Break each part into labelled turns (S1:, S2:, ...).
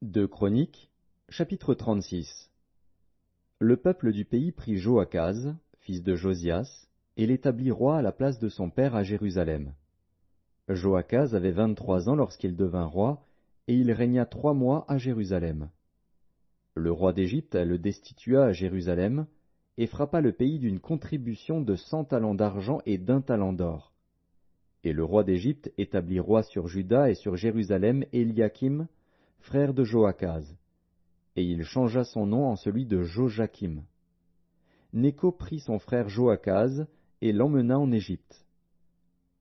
S1: Deux Chroniques, chapitre 36. Le peuple du pays prit Joachaz, fils de Josias, et l'établit roi à la place de son père à Jérusalem. Joachaz avait 23 ans lorsqu'il devint roi, et il régna 3 mois à Jérusalem. Le roi d'Égypte le destitua à Jérusalem, et frappa le pays d'une contribution de 100 talents d'argent et d'1 talent d'or. Et le roi d'Égypte établit roi sur Juda et sur Jérusalem Éliakim, frère de Joachaz. Et il changea son nom en celui de Jojakim. Néco prit son frère Joachaz et l'emmena en Égypte.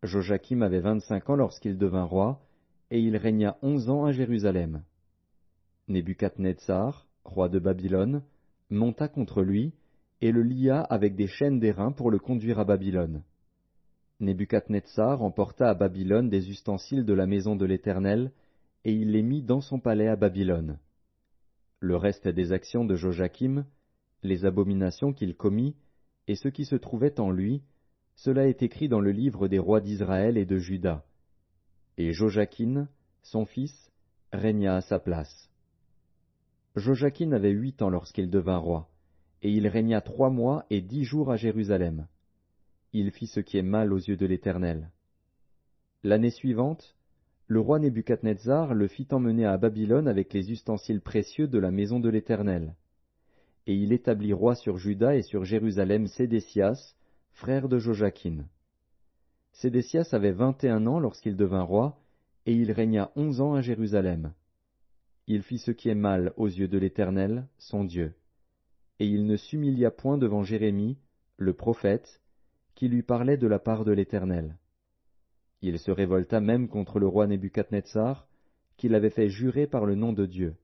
S1: Jojakim avait 25 ans lorsqu'il devint roi, et il régna 11 ans à Jérusalem. Nebuchadnezzar, roi de Babylone, monta contre lui, et le lia avec des chaînes d'airain pour le conduire à Babylone. Nebuchadnezzar emporta à Babylone des ustensiles de la maison de l'Éternel, et il les mit dans son palais à Babylone. Le reste des actions de Jojakim, les abominations qu'il commit, et ce qui se trouvait en lui, cela est écrit dans le livre des rois d'Israël et de Juda. Et Jojakin, son fils, régna à sa place. Jojakin avait 8 ans lorsqu'il devint roi, et il régna 3 mois et 10 jours à Jérusalem. Il fit ce qui est mal aux yeux de l'Éternel. L'année suivante, le roi Nebuchadnezzar le fit emmener à Babylone avec les ustensiles précieux de la maison de l'Éternel. Et il établit roi sur Juda et sur Jérusalem Sédécias, frère de Jojakin. Sédécias avait 21 ans lorsqu'il devint roi, et il régna 11 ans à Jérusalem. Il fit ce qui est mal aux yeux de l'Éternel, son Dieu. Et il ne s'humilia point devant Jérémie, le prophète, qui lui parlait de la part de l'Éternel. Il se révolta même contre le roi Nebuchadnezzar, qu'il avait fait jurer par le nom de Dieu.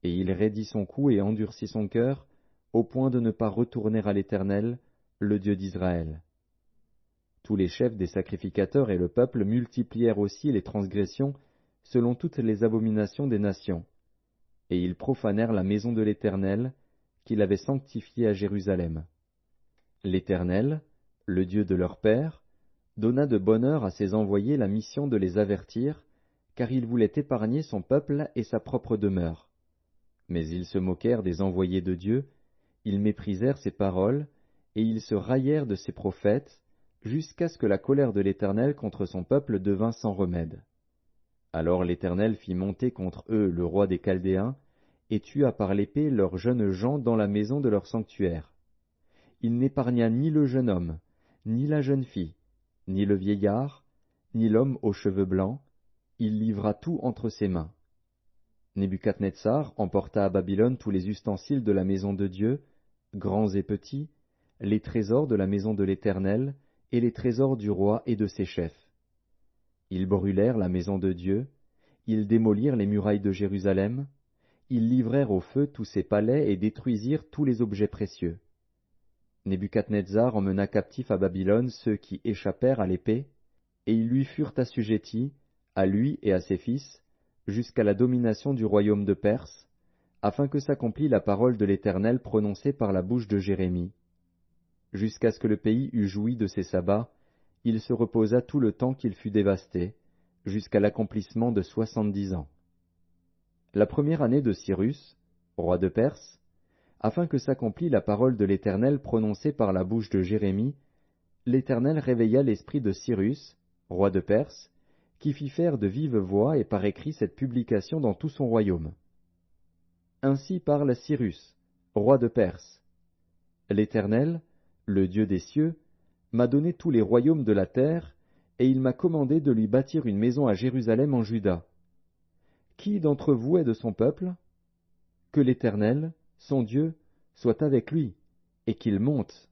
S1: Et il raidit son cou et endurcit son cœur, au point de ne pas retourner à l'Éternel, le Dieu d'Israël. Tous les chefs des sacrificateurs et le peuple multiplièrent aussi les transgressions selon toutes les abominations des nations. Et ils profanèrent la maison de l'Éternel, qu'il avait sanctifiée à Jérusalem. L'Éternel, le Dieu de leur père, donna de bonne heure à ses envoyés la mission de les avertir, car il voulait épargner son peuple et sa propre demeure. Mais ils se moquèrent des envoyés de Dieu, ils méprisèrent ses paroles, et ils se raillèrent de ses prophètes, jusqu'à ce que la colère de l'Éternel contre son peuple devint sans remède. Alors l'Éternel fit monter contre eux le roi des Chaldéens, et tua par l'épée leurs jeunes gens dans la maison de leur sanctuaire. Il n'épargna ni le jeune homme, ni la jeune fille, ni le vieillard, ni l'homme aux cheveux blancs, il livra tout entre ses mains. Nebuchadnezzar emporta à Babylone tous les ustensiles de la maison de Dieu, grands et petits, les trésors de la maison de l'Éternel, et les trésors du roi et de ses chefs. Ils brûlèrent la maison de Dieu, ils démolirent les murailles de Jérusalem, ils livrèrent au feu tous ses palais et détruisirent tous les objets précieux. Nebuchadnezzar emmena captifs à Babylone ceux qui échappèrent à l'épée, et ils lui furent assujettis, à lui et à ses fils, jusqu'à la domination du royaume de Perse, afin que s'accomplît la parole de l'Éternel prononcée par la bouche de Jérémie. Jusqu'à ce que le pays eût joui de ses sabbats, il se reposa tout le temps qu'il fut dévasté, jusqu'à l'accomplissement de 70 ans. La première année de Cyrus, roi de Perse, afin que s'accomplît la parole de l'Éternel prononcée par la bouche de Jérémie, l'Éternel réveilla l'esprit de Cyrus, roi de Perse, qui fit faire de vive voix et par écrit cette publication dans tout son royaume. Ainsi parle Cyrus, roi de Perse. L'Éternel, le Dieu des cieux, m'a donné tous les royaumes de la terre, et il m'a commandé de lui bâtir une maison à Jérusalem en Juda. Qui d'entre vous est de son peuple? Que l'Éternel, son Dieu, soit avec lui, et qu'il monte